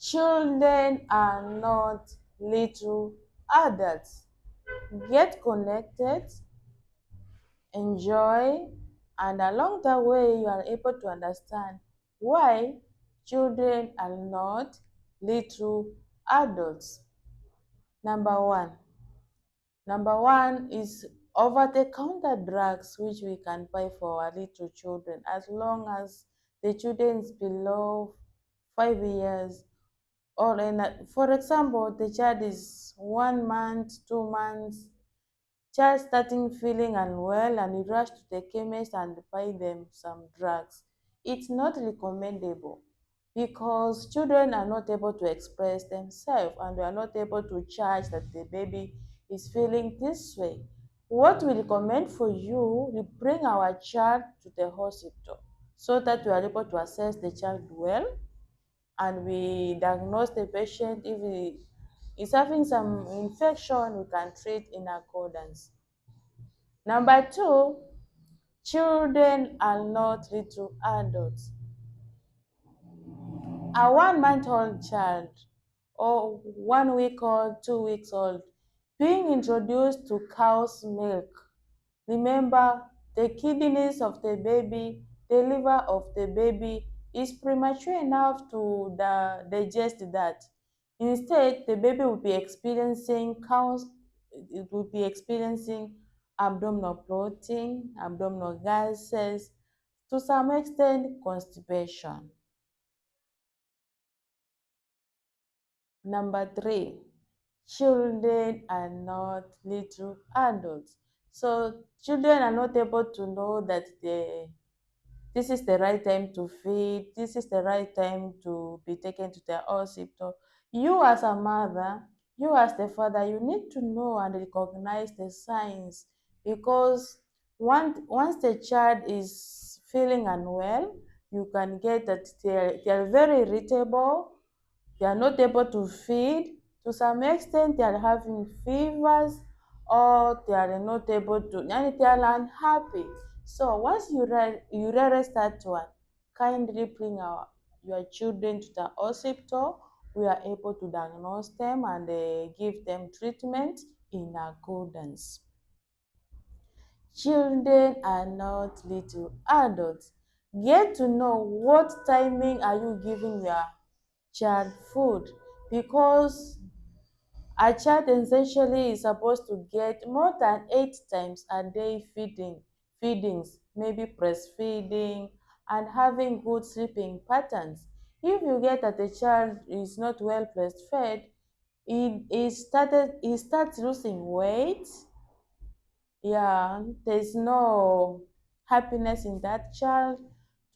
Children are not little adults. Get connected, enjoy, and along the way, you are able to understand why children are not little adults. Number one. Number one is over-the-counter drugs which we can buy for our little children as long as the children is below 5 years or for example the child is 1 month, 2 months, child starting feeling unwell and you rush to the chemist and buy them some drugs. It's not recommendable because children are not able to express themselves and we are not able to charge that the baby is feeling this way. What we recommend for you, we bring our child to the hospital so that we are able to assess the child well and we diagnose the patient. If he is having some infection, we can treat in accordance. Number two, children are not little adults. A 1 month old child or 1 week old, 2 weeks old, being introduced to cow's milk. Remember, the kidneys of the baby, the liver of the baby is premature enough to digest that. Instead, the baby will be experiencing cows, it will be experiencing abdominal bloating, abdominal gases, to some extent constipation. Number three, children are not little adults. So children are not able to know that this is the right time to feed, this is the right time to be taken to the hospital. You as a mother, you as the father, you need to know and recognize the signs because once the child is feeling unwell, you can get that they are very irritable, they are not able to feed. To some extent, they are having fevers or they are not able to, and they are unhappy. So once you realize that one, kindly bring your children to the hospital. We are able to diagnose them and give them treatment in accordance. Children are not little adults. Get to know what timing are you giving your child food because a child essentially is supposed to get more than 8 times a day feedings, maybe breastfeeding and having good sleeping patterns. If you get that the child is not well breastfed, he starts losing weight. Yeah, there's no happiness in that child.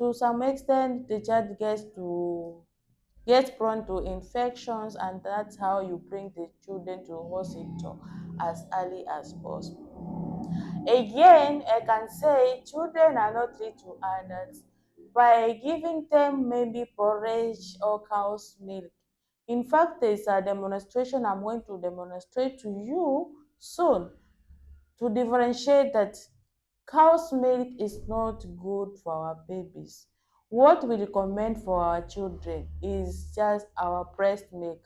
To some extent, the child gets prone to infections, and that's how you bring the children to hospital as early as possible. Again, I can say children are not little adults by giving them maybe porridge or cow's milk. In fact, there's a demonstration I'm going to demonstrate to you soon to differentiate that cow's milk is not good for our babies. What we recommend for our children is just our breast milk.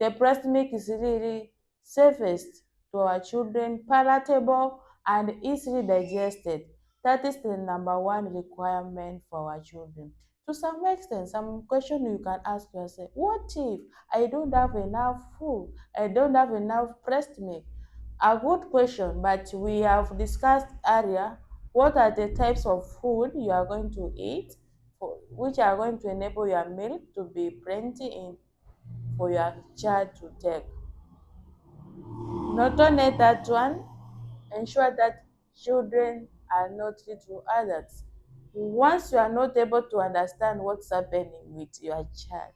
The breast milk is really safest to our children, palatable and easily digested. That is the number one requirement for our children. To some extent, some question you can ask yourself, what if I don't have enough food? I don't have enough breast milk? A good question, but we have discussed earlier what are the types of food you are going to eat, which are going to enable your milk to be plenty in for your child to take. Not only that one, ensure that children are not little adults. Once you are not able to understand what's happening with your child,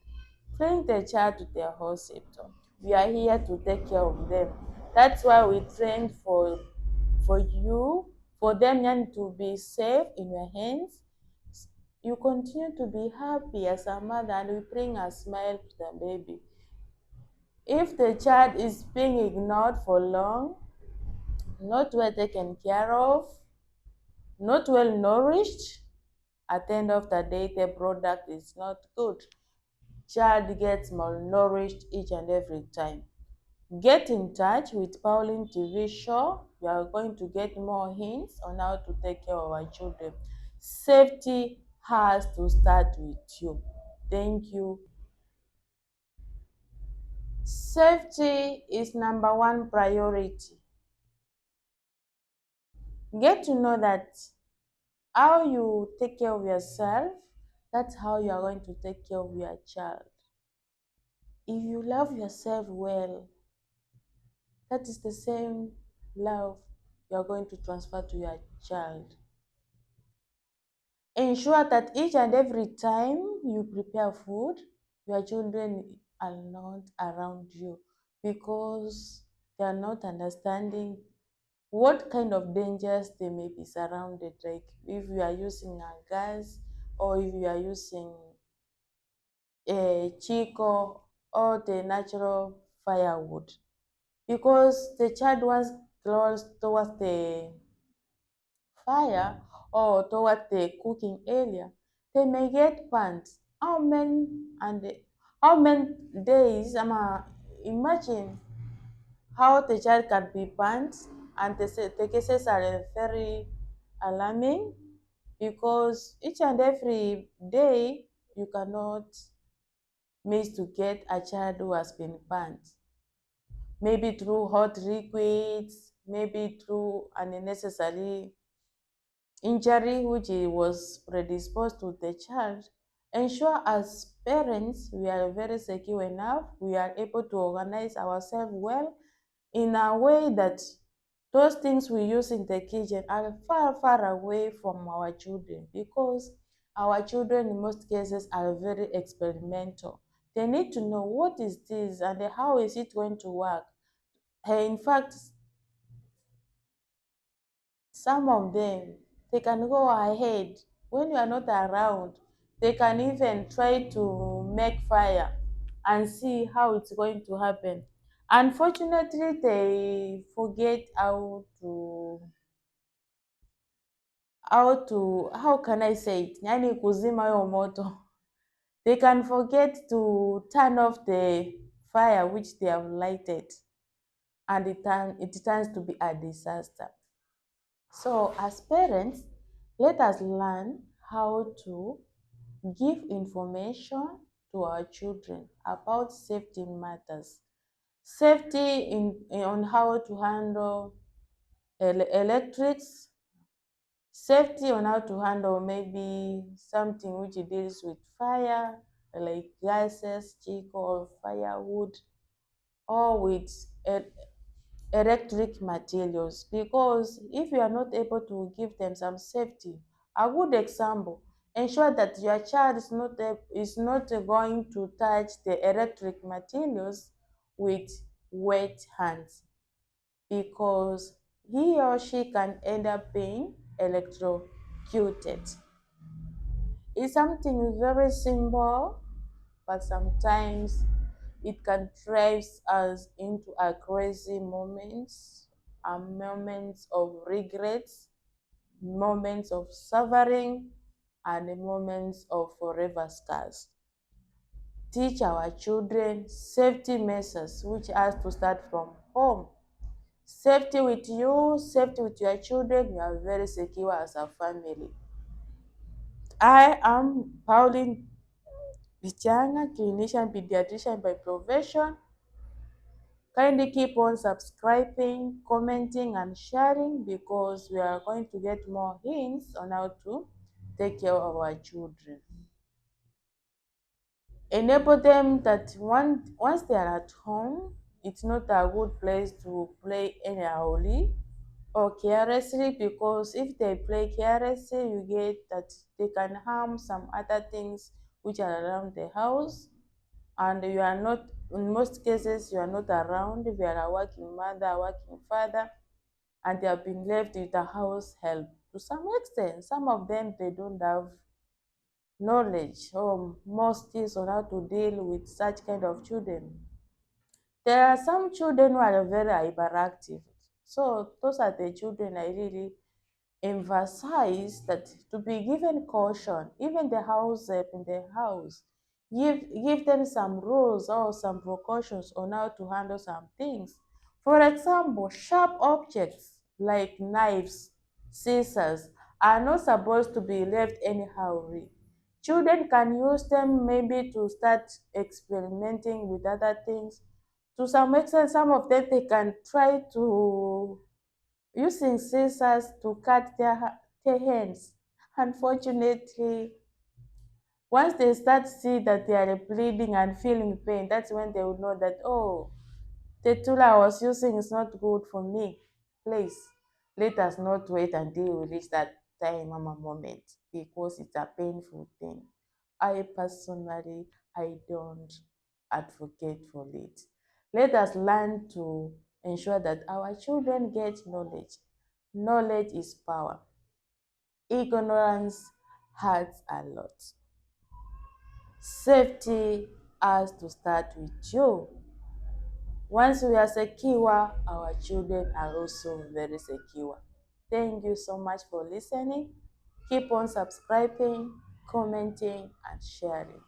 bring the child to the hospital. We are here to take care of them. That's why we trained for you, for them and to be safe in your hands. You continue to be happy as a mother and we bring a smile to the baby. If the child is being ignored for long, not well taken care of, not well nourished, at the end of the day, the product is not good. child gets malnourished each and every time. Get in touch with Pauline TV show. You are going to get more hints on how to take care of our children. Safety has to start with you. Thank you. Safety is number one priority. Get to know that how you take care of yourself, that's how you are going to take care of your child. If you love yourself well, that is the same love you are going to transfer to your child. Ensure that each and every time you prepare food, your children are not around you because they are not understanding what kind of dangers they may be surrounded. Like if you are using a gas or if you are using a chico or the natural firewood. Because the child was close towards the fire or toward the cooking area, they may get burnt. How many days? Imagine how the child can be burnt, and the cases are very alarming because each and every day you cannot miss to get a child who has been burnt. Maybe through hot liquids, maybe through an unnecessary injury which he was predisposed to the child. Ensure as parents we are very secure enough, we are able to organize ourselves well in a way that those things we use in the kitchen are far, far away from our children because our children in most cases are very experimental. They need to know what is this and how is it going to work. In fact, some of them, they can go ahead when you are not around. They can even try to make fire and see how it's going to happen. Unfortunately, they forget how can I say it? Yani kuzima hiyo moto. They can forget to turn off the fire which they have lighted, and it turns to be a disaster. So, as parents, let us learn how to give information to our children about safety matters. Safety on how to handle electrics, safety on how to handle maybe something which deals with fire, like gases, charcoal, firewood, or with electric materials, because if you are not able to give them some safety, a good example, ensure that your child is not going to touch the electric materials with wet hands, because he or she can end up being electrocuted. It's something very simple, but sometimes it can drive us into a crazy moments, and moments of regrets, moments of suffering, and moments of forever scars. Teach our children safety measures, which has to start from home. Safety with you, safety with your children, you are very secure as a family. I am Pauline Bichanga, clinician pediatrician by profession. Kindly keep on subscribing, commenting, and sharing because we are going to get more hints on how to take care of our children. Enable them that once they are at home, it's not a good place to play anyhowly or carelessly, because if they play carelessly, you get that they can harm some other things which are around the house, and you are not, in most cases you are not around, if you are a working mother, working father, and they have been left with a house help. To some extent, some of them, they don't have knowledge or more skills on how to deal with such kind of children. There are some children who are very hyperactive, so those are the children I really emphasize that to be given caution. Even the house help in the house, Give them some rules or some precautions on how to handle some things. For example, sharp objects like knives, scissors are not supposed to be left anyhow. Children can use them maybe to start experimenting with other things. To some extent, some of them they can try to using scissors to cut their hands. Unfortunately, once they start see that they are bleeding and feeling pain, that's when they will know that, oh, the tool I was using is not good for me. Please, let us not wait until we reach that time mama moment because it's a painful thing. I personally, I don't advocate for it. Let us learn to ensure that our children get knowledge. Knowledge is power. Ignorance hurts a lot. Safety has to start with you. Once we are secure, our children are also very secure. Thank you so much for listening. Keep on subscribing, commenting, and sharing.